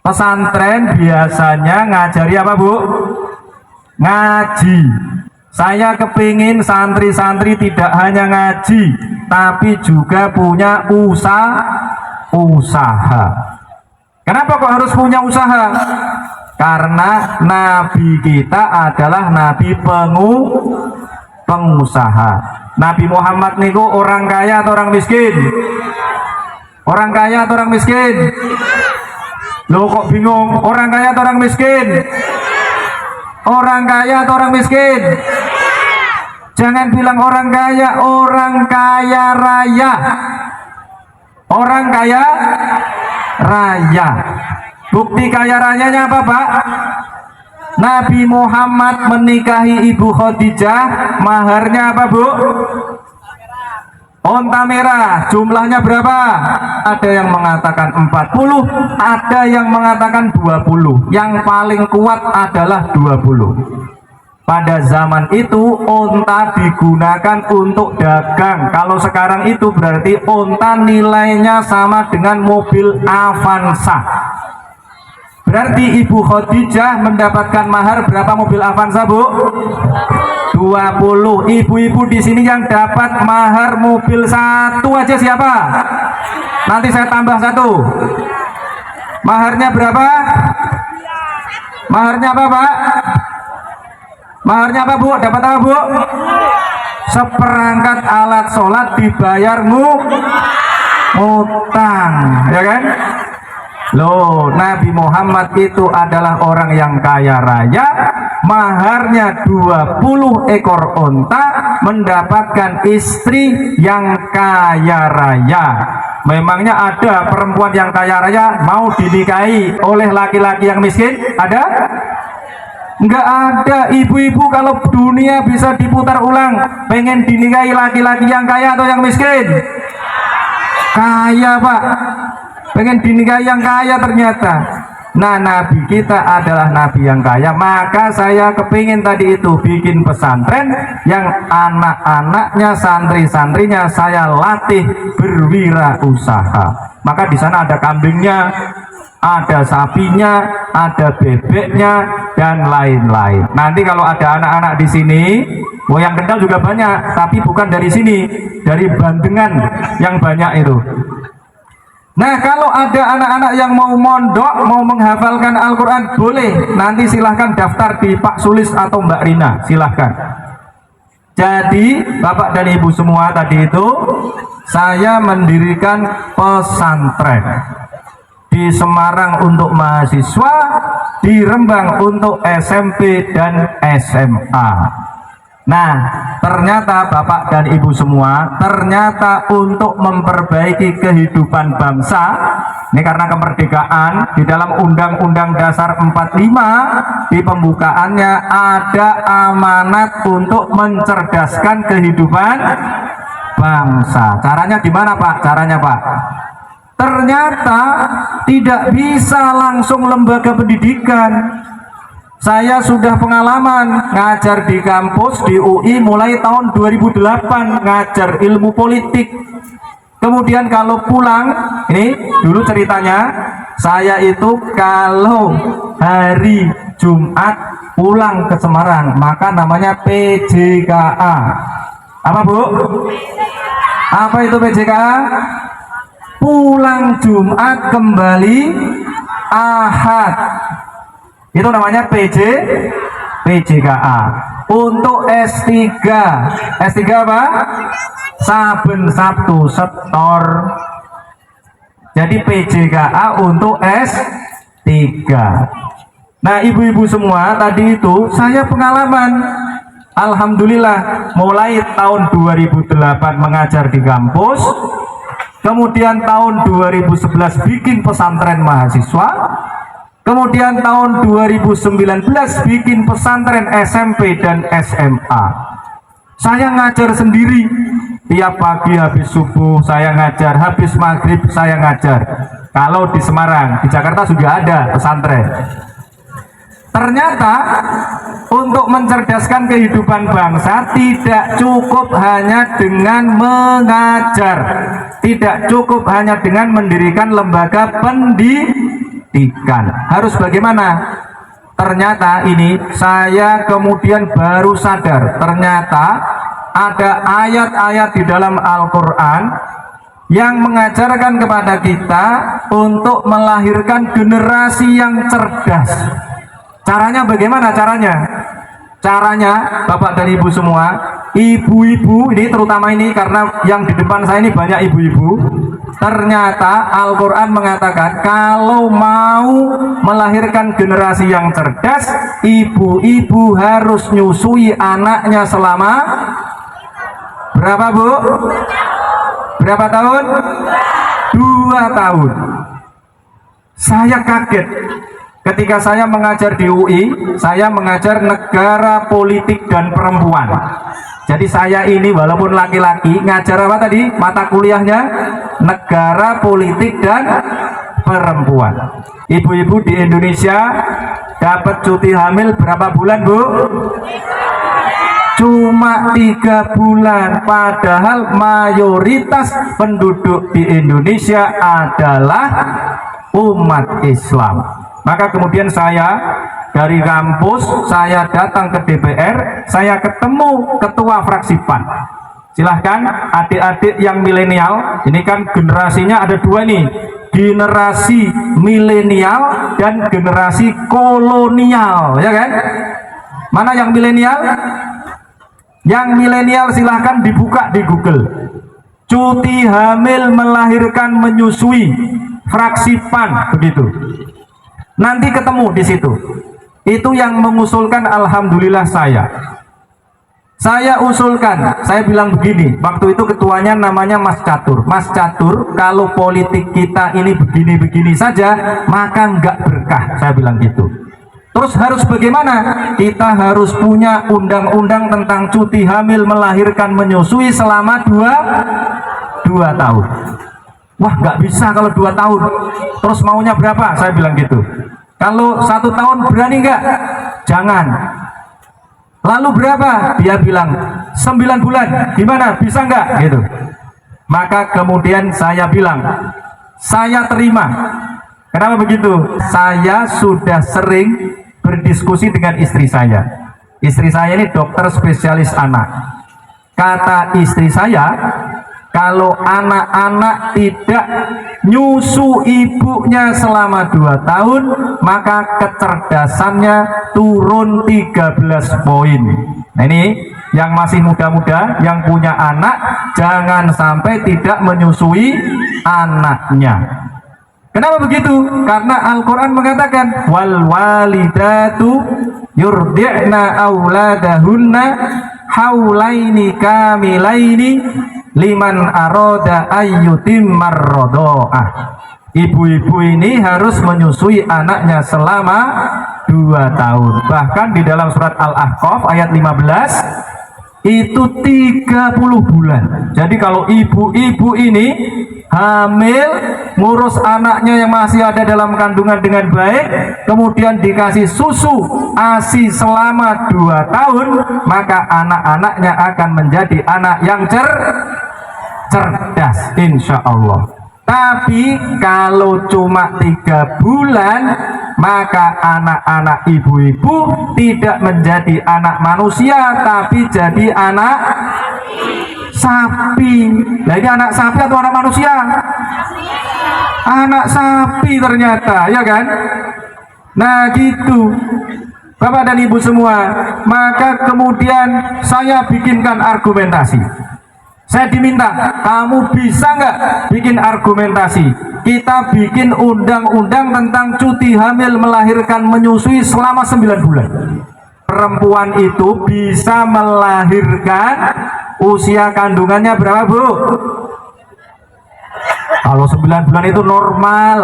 Pesantren biasanya ngajari apa Bu? Ngaji. Saya kepingin santri-santri tidak hanya ngaji, tapi juga punya usaha. Kenapa kok harus punya usaha? Karena Nabi kita adalah Nabi pengusaha. Nabi Muhammad niku orang kaya atau orang miskin? Orang kaya atau orang miskin? Loh kok bingung? Orang kaya atau orang miskin? Orang kaya atau orang miskin? Jangan bilang orang kaya, orang kaya raya. Orang kaya raya. Bukti kaya rayanya apa Pak? Nabi Muhammad menikahi Ibu Khadijah, maharnya apa Bu? Onta merah. Jumlahnya berapa? Ada yang mengatakan 40, ada yang mengatakan 20. Yang paling kuat adalah 20. Pada zaman itu onta digunakan untuk dagang. Kalau sekarang itu berarti onta nilainya sama dengan mobil Avanza. Berarti Ibu Khadijah mendapatkan mahar berapa mobil Avanza Bu? 20. Ibu-ibu di sini yang dapat mahar mobil satu aja siapa? Nanti saya tambah satu. Maharnya berapa? Maharnya apa Pak? Maharnya apa Bu? Dapat apa Bu? Seperangkat alat sholat dibayar ngutang, ya kan? Loh, Nabi Muhammad itu adalah orang yang kaya raya, maharnya 20 ekor onta, mendapatkan istri yang kaya raya. Memangnya ada perempuan yang kaya raya mau dinikahi oleh laki-laki yang miskin? Ada? Enggak ada. Ibu-ibu kalau dunia bisa diputar ulang, pengen dinikahi laki-laki yang kaya atau yang miskin? Kaya Pak. Pengen dinikahi yang kaya ternyata. Nah, Nabi kita adalah Nabi yang kaya. Maka saya kepingin tadi itu bikin pesantren yang anak-anaknya, santri-santrinya saya latih berwirausaha. Maka di sana ada kambingnya, ada sapinya, ada bebeknya, dan lain-lain. Nanti kalau ada anak-anak di sini, yang kental juga banyak, tapi bukan dari sini, dari Bandengan yang banyak itu. Nah, kalau ada anak-anak yang mau mondok, mau menghafalkan Al-Quran, boleh. Nanti silahkan daftar di Pak Sulis atau Mbak Rina, silahkan. Jadi, Bapak dan Ibu semua tadi itu, saya mendirikan pesantren. Di Semarang untuk mahasiswa, di Rembang untuk SMP dan SMA. Nah, ternyata Bapak dan Ibu semua, ternyata untuk memperbaiki kehidupan bangsa, ini karena kemerdekaan, di dalam Undang-Undang Dasar 45, di pembukaannya ada amanat untuk mencerdaskan kehidupan bangsa. Caranya gimana Pak? Caranya Pak? Ternyata tidak bisa langsung lembaga pendidikan. Saya sudah pengalaman ngajar di kampus di UI mulai tahun 2008, ngajar ilmu politik. Kemudian kalau pulang, ini dulu ceritanya, saya itu kalau hari Jumat pulang ke Semarang, maka namanya PJKA. Apa Bu? Apa itu PJKA? Pulang Jumat kembali Ahad. Itu namanya PJKA. Untuk S3 apa? Saben Sabtu setor. Jadi PJKA untuk S3. Nah, ibu-ibu semua tadi itu saya pengalaman. Alhamdulillah mulai tahun 2008 mengajar di kampus. Kemudian tahun 2011 bikin pesantren mahasiswa. Kemudian tahun 2019 bikin pesantren SMP dan SMA. Saya ngajar sendiri. Tiap pagi habis subuh saya ngajar, habis maghrib saya ngajar. Kalau di Semarang, di Jakarta juga ada pesantren. Ternyata untuk mencerdaskan kehidupan bangsa tidak cukup hanya dengan mengajar, tidak cukup hanya dengan mendirikan lembaga pendidikan. Harus bagaimana? Ternyata ini saya kemudian baru sadar, ternyata ada ayat-ayat di dalam Al-Quran yang mengajarkan kepada kita untuk melahirkan generasi yang cerdas. Caranya bagaimana caranya? Caranya, Bapak dan Ibu semua, ibu-ibu ini terutama ini karena yang di depan saya ini banyak ibu-ibu. Ternyata Al-Quran mengatakan kalau mau melahirkan generasi yang cerdas, ibu-ibu harus nyusui anaknya selama berapa, Bu? Berapa tahun? 2 tahun. Saya kaget ketika saya mengajar di UI, saya mengajar negara, politik, dan perempuan. Jadi saya ini walaupun laki-laki, ngajar apa tadi? Mata kuliahnya negara, politik, dan perempuan. Ibu-ibu di Indonesia dapat cuti hamil berapa bulan, Bu? Cuma 3 bulan. Padahal mayoritas penduduk di Indonesia adalah umat Islam. Maka kemudian saya dari kampus, saya datang ke DPR, saya ketemu ketua fraksi PAN. Silahkan adik-adik yang milenial, ini kan generasinya ada 2 nih, generasi milenial dan generasi kolonial, ya kan? Mana yang milenial? Yang milenial silahkan dibuka di Google. Cuti hamil melahirkan menyusui fraksi PAN, begitu. Nanti ketemu di situ. Itu yang mengusulkan, alhamdulillah saya. Saya usulkan, saya bilang begini, waktu itu ketuanya namanya Mas Catur. Mas Catur, kalau politik kita ini begini-begini saja, maka nggak berkah, saya bilang gitu. Terus harus bagaimana? Kita harus punya undang-undang tentang cuti hamil melahirkan menyusui selama 2 tahun. Wah, nggak bisa kalau 2 tahun. Terus maunya berapa? Saya bilang gitu. Kalau 1 tahun berani nggak? Jangan. Lalu berapa? Dia bilang 9 bulan. Gimana? Bisa nggak? Gitu. Maka kemudian saya bilang, saya terima. Kenapa begitu? Saya sudah sering berdiskusi dengan istri saya. Istri saya ini dokter spesialis anak. Kata istri saya, kalau anak-anak tidak nyusu ibunya selama 2 tahun, maka kecerdasannya turun 13 poin. Nah, ini yang masih muda-muda, yang punya anak, jangan sampai tidak menyusui anaknya. Kenapa begitu? Karena Al-Quran mengatakan wal walidatu yurdi'na auladahunna haulaini kamilaini liman aroda ayyutimmar rodo'ah. Ibu-ibu ini harus menyusui anaknya selama 2 tahun. Bahkan di dalam surat Al-Ahqaf ayat 15 itu 30 bulan. Jadi kalau ibu-ibu ini hamil, ngurus anaknya yang masih ada dalam kandungan dengan baik, kemudian dikasih susu ASI selama 2 tahun, maka anak-anaknya akan menjadi anak yang cerdas, insya Allah. Tapi kalau cuma 3 bulan, maka anak-anak ibu-ibu tidak menjadi anak manusia, tapi jadi anak sapi. Nah, ini anak sapi atau anak manusia? Anak sapi ternyata, ya kan? Nah gitu, Bapak dan Ibu semua. Maka kemudian saya bikinkan argumentasi. Saya diminta, kamu bisa nggak bikin argumentasi? Kita bikin undang-undang tentang cuti hamil melahirkan menyusui selama 9 bulan. Perempuan itu bisa melahirkan usia kandungannya berapa, Bu? Kalau 9 bulan itu normal.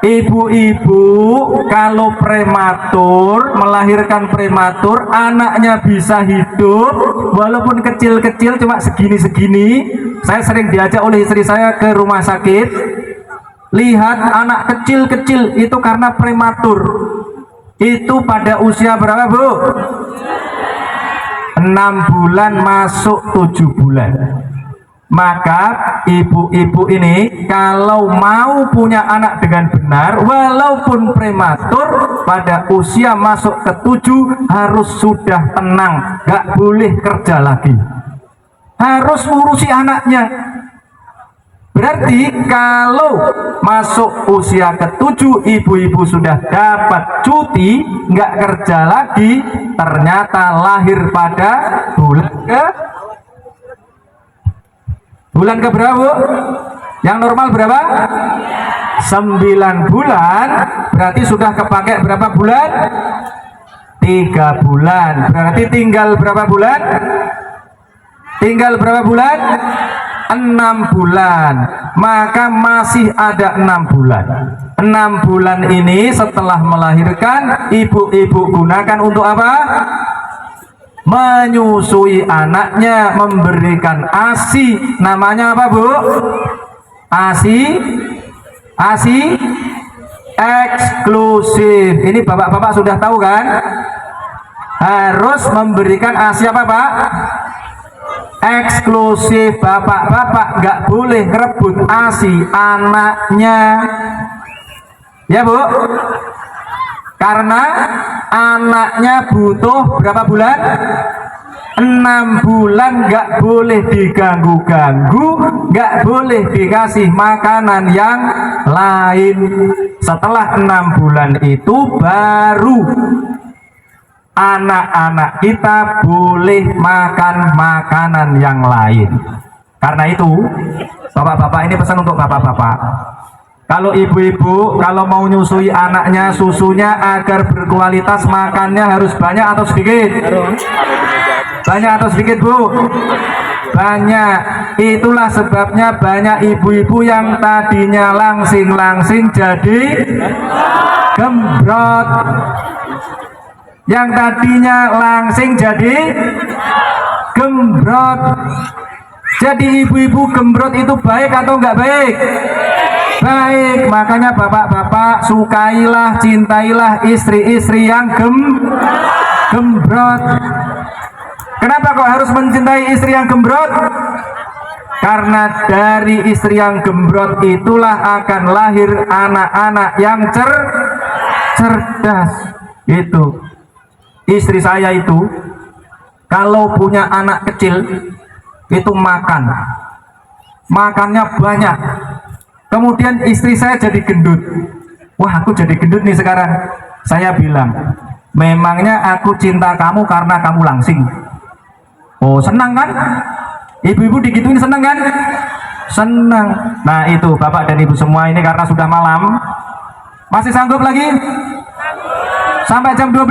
Ibu-ibu kalau prematur, melahirkan prematur, anaknya bisa hidup walaupun kecil-kecil, cuma segini-segini. Saya sering diajak oleh istri saya ke rumah sakit, lihat anak kecil-kecil itu karena prematur. Itu pada usia berapa, Bu? 6 bulan masuk 7 bulan. Maka ibu-ibu ini kalau mau punya anak dengan benar, walaupun prematur, pada usia masuk ke 7 harus sudah tenang, gak boleh kerja lagi, harus ngurusi anaknya. Berarti kalau masuk usia ke-7 ibu-ibu sudah dapat cuti, nggak kerja lagi, ternyata lahir pada bulan ke berapa? Yang normal berapa? 9 bulan. Berarti sudah kepakai berapa bulan? 3 bulan. Berarti tinggal berapa bulan? Tinggal berapa bulan? 6 bulan. Maka masih ada 6 bulan. 6 bulan ini setelah melahirkan, ibu-ibu gunakan untuk apa? Menyusui anaknya, memberikan ASI. Namanya apa, Bu? ASI eksklusif. Ini bapak-bapak sudah tahu kan? Harus memberikan ASI apa, Pak? Eksklusif. Bapak-bapak nggak boleh rebut ASI anaknya, ya Bu, karena anaknya butuh berapa bulan? 6 bulan. Nggak boleh diganggu-ganggu, nggak boleh dikasih makanan yang lain. Setelah 6 bulan itu baru anak-anak kita boleh makan makanan yang lain. Karena itu, bapak-bapak, ini pesan untuk bapak-bapak. Kalau ibu-ibu kalau mau nyusui anaknya, susunya agar berkualitas, makannya harus banyak atau sedikit? Banyak atau sedikit, Bu? Banyak. Itulah sebabnya banyak ibu-ibu yang tadinya langsing-langsing jadi gembrot. Yang tadinya langsing jadi gembrot. Jadi ibu-ibu gembrot itu baik atau enggak baik? Baik. Makanya bapak-bapak sukailah, cintailah istri-istri yang gembrot. Kenapa kok harus mencintai istri yang gembrot? Karena dari istri yang gembrot itulah akan lahir anak-anak yang cerdas. Itu istri saya itu kalau punya anak kecil itu makannya banyak. Kemudian istri saya jadi gendut. Wah, aku jadi gendut nih sekarang. Saya bilang, memangnya aku cinta kamu karena kamu langsing. Oh, senang kan? Ibu-ibu digituin senang kan? Senang. Nah itu bapak dan ibu semua ini, karena sudah malam, masih sanggup lagi? Sampai jam 12?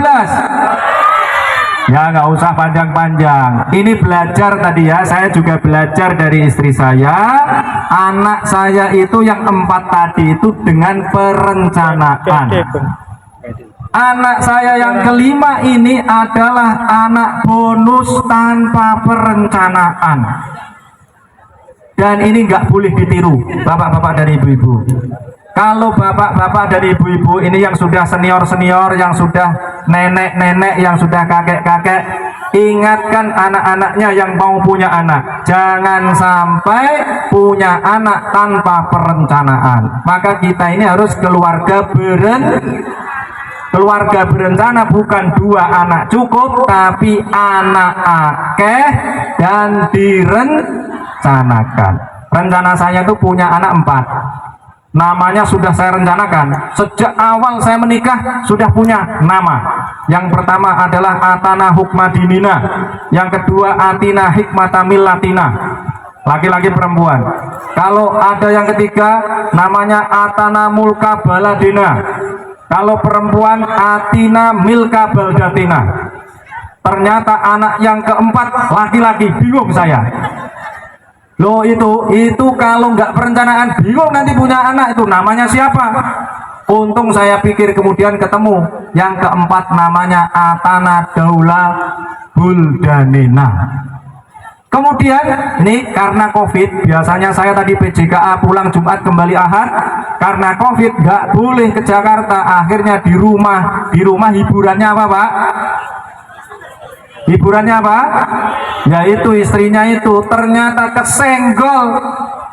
Ya nggak usah panjang-panjang. Ini belajar tadi ya, saya juga belajar dari istri saya. Anak saya itu yang 4 tadi itu dengan perencanaan. Anak saya yang kelima ini adalah anak bonus tanpa perencanaan. Dan ini nggak boleh ditiru bapak-bapak dan ibu-ibu. Kalau bapak-bapak dan ibu-ibu ini yang sudah senior-senior, yang sudah nenek-nenek, yang sudah kakek-kakek, ingatkan anak-anaknya yang mau punya anak, jangan sampai punya anak tanpa perencanaan. Maka kita ini harus keluarga berencana, bukan 2 anak cukup, tapi anak akeh dan direncanakan. Rencana saya itu punya anak 4. Namanya sudah saya rencanakan. Sejak awal saya menikah sudah punya nama. Yang pertama adalah Atana Hukmadinina, yang kedua Atina Hikmata Millatina, laki-laki perempuan. Kalau ada yang ketiga namanya Atana Mulka Baladina, kalau perempuan Atina Milka Baldatina. Ternyata anak yang keempat laki-laki, bingung saya. Loh itu kalau nggak perencanaan bingung nanti punya anak itu namanya siapa. Untung saya pikir kemudian ketemu yang keempat namanya Atana Daula Buldanina. Kemudian ini karena COVID, biasanya saya tadi PJKA pulang Jumat kembali Ahad. Karena COVID nggak boleh ke Jakarta, akhirnya di rumah hiburannya apa Pak? Hiburannya apa? Yaitu istrinya itu ternyata kesenggol.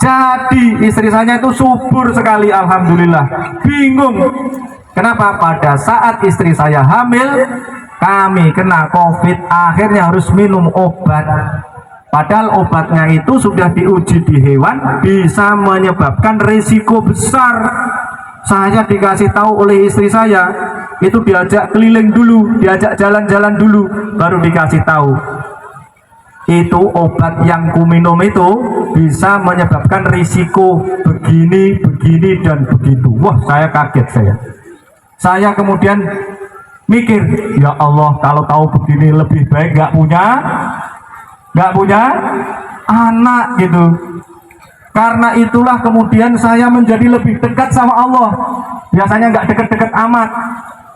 Jadi istri saya itu subur sekali, alhamdulillah. Bingung. Kenapa? Pada saat istri saya hamil, kami kena COVID, akhirnya harus minum obat. Padahal obatnya itu sudah diuji di hewan, bisa menyebabkan risiko besar. Saya dikasih tahu oleh istri saya, itu diajak keliling dulu, diajak jalan-jalan dulu, baru dikasih tahu. Itu obat yang kuminum itu bisa menyebabkan risiko begini, begini, dan begitu. Wah, saya kaget saya kemudian mikir, ya Allah, kalau tahu begini lebih baik nggak punya anak gitu. Karena itulah kemudian saya menjadi lebih dekat sama Allah. Biasanya nggak dekat-dekat amat,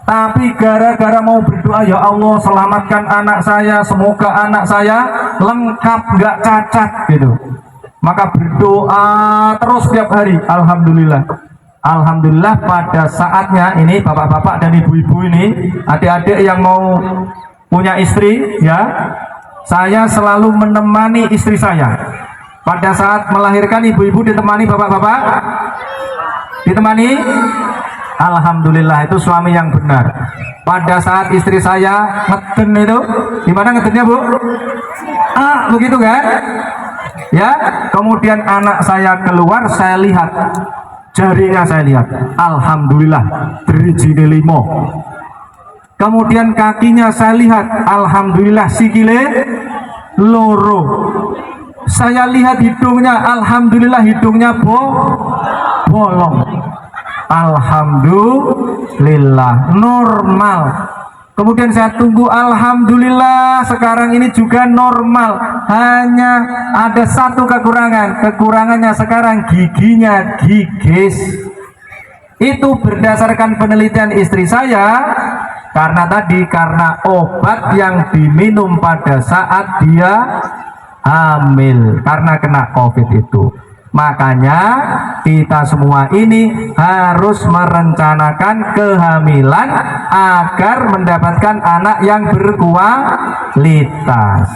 tapi gara-gara mau berdoa, ya Allah selamatkan anak saya, semoga anak saya lengkap nggak cacat gitu, maka berdoa terus setiap hari. Alhamdulillah pada saatnya ini bapak-bapak dan ibu-ibu ini, adik-adik yang mau punya istri ya, saya selalu menemani istri saya. Pada saat melahirkan, ibu-ibu ditemani bapak-bapak? Ditemani? Alhamdulillah, itu suami yang benar. Pada saat istri saya ngeden itu, gimana ngedennya Bu? Begitu kan? Ya, kemudian anak saya keluar, saya lihat jarinya, saya lihat, alhamdulillah berijine 5. Kemudian kakinya saya lihat, alhamdulillah sikile loro. Saya lihat hidungnya, alhamdulillah hidungnya bolong. Alhamdulillah normal. Kemudian saya tunggu, alhamdulillah sekarang ini juga normal. Hanya ada satu kekurangannya sekarang giginya gigis. Itu berdasarkan penelitian istri saya, karena obat yang diminum pada saat dia hamil karena kena COVID itu. Makanya kita semua ini harus merencanakan kehamilan agar mendapatkan anak yang berkualitas.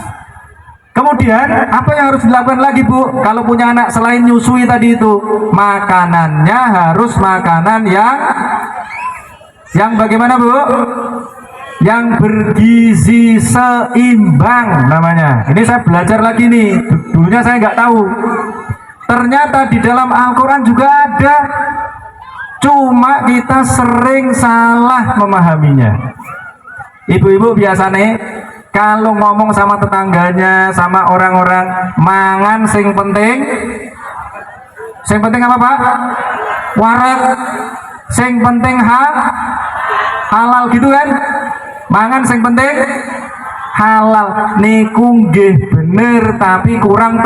Kemudian apa yang harus dilakukan lagi Bu? Kalau punya anak selain nyusui tadi itu, makanannya harus makanan yang bagaimana Bu? Yang bergizi seimbang namanya. Ini saya belajar lagi nih, dulunya saya nggak tahu. Ternyata di dalam Al-Quran juga ada, cuma kita sering salah memahaminya. Ibu-ibu biasanya kalau ngomong sama tetangganya, sama orang-orang, mangan sing penting apa Pak? Warak, sing penting halal gitu kan? Mangan sing penting halal. Niku nggih bener tapi kurang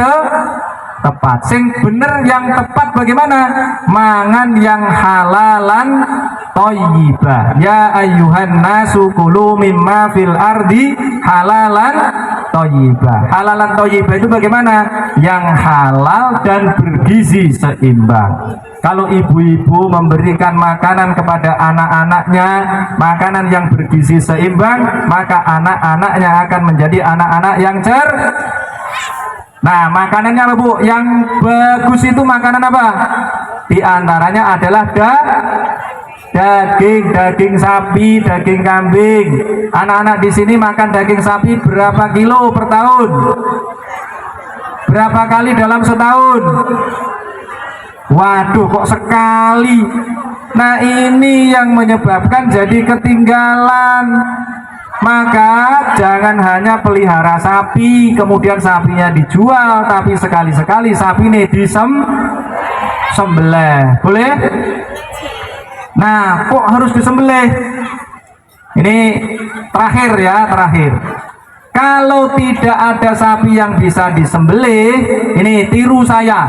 tepat. Sing bener yang tepat bagaimana? Mangan yang halalan thayyibah. Ya ayyuhan nasu kulu mimma fil ardi halalan thayyibah. Halalan thayyibah itu bagaimana? Yang halal dan bergizi seimbang. Kalau ibu-ibu memberikan makanan kepada anak-anaknya, makanan yang bergizi seimbang, maka anak-anaknya akan menjadi anak-anak yang Nah, makanannya apa Bu? Yang bagus itu makanan apa? Di antaranya adalah daging sapi, daging kambing. Anak-anak di sini makan daging sapi berapa kilo per tahun? Berapa kali dalam setahun? Waduh, kok sekali. Nah, ini yang menyebabkan jadi ketinggalan. Maka jangan hanya pelihara sapi kemudian sapinya dijual, tapi sekali-sekali sapi ini disembelih. Boleh? Nah, kok harus disembelih? Ini terakhir. Kalau tidak ada sapi yang bisa disembelih, ini tiru saya.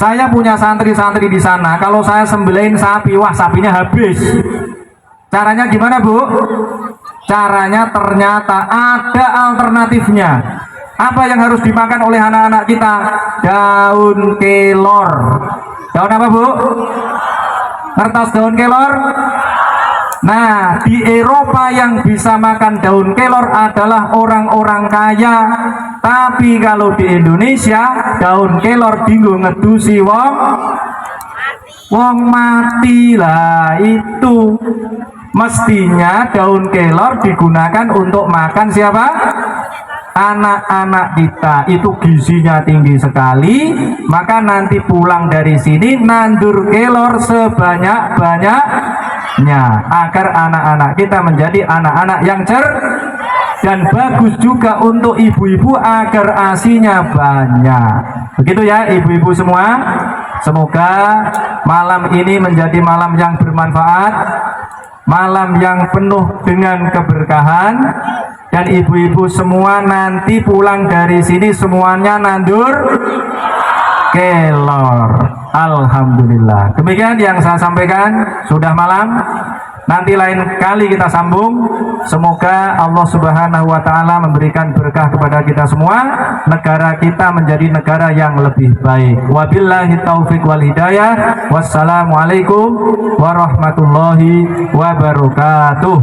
Saya punya santri-santri di sana. Kalau saya sembelihin sapi, wah sapinya habis. Caranya gimana Bu? Caranya ternyata ada alternatifnya. Apa yang harus dimakan oleh anak-anak kita? Daun kelor. Daun apa Bu? Kertas daun kelor? Nah, di Eropa yang bisa makan daun kelor adalah orang-orang kaya. Tapi kalau di Indonesia, daun kelor dinggo ngedusi wong mati lah. Itu mestinya daun kelor digunakan untuk makan siapa? Anak-anak kita. Itu gizinya tinggi sekali. Maka nanti pulang dari sini nandur kelor sebanyak-banyaknya agar anak-anak kita menjadi anak-anak yang dan bagus juga untuk ibu-ibu agar asinya banyak. Begitu ya ibu-ibu semua. Semoga malam ini menjadi malam yang bermanfaat, malam yang penuh dengan keberkahan, dan ibu-ibu semua nanti pulang dari sini semuanya nandur kelor. Alhamdulillah. Demikian yang saya sampaikan. Sudah malam. Nanti lain kali kita sambung. Semoga Allah Subhanahu wa taala memberikan berkah kepada kita semua. Negara kita menjadi negara yang lebih baik. Wabillahi taufik wal hidayah. Wassalamualaikum warahmatullahi wabarakatuh.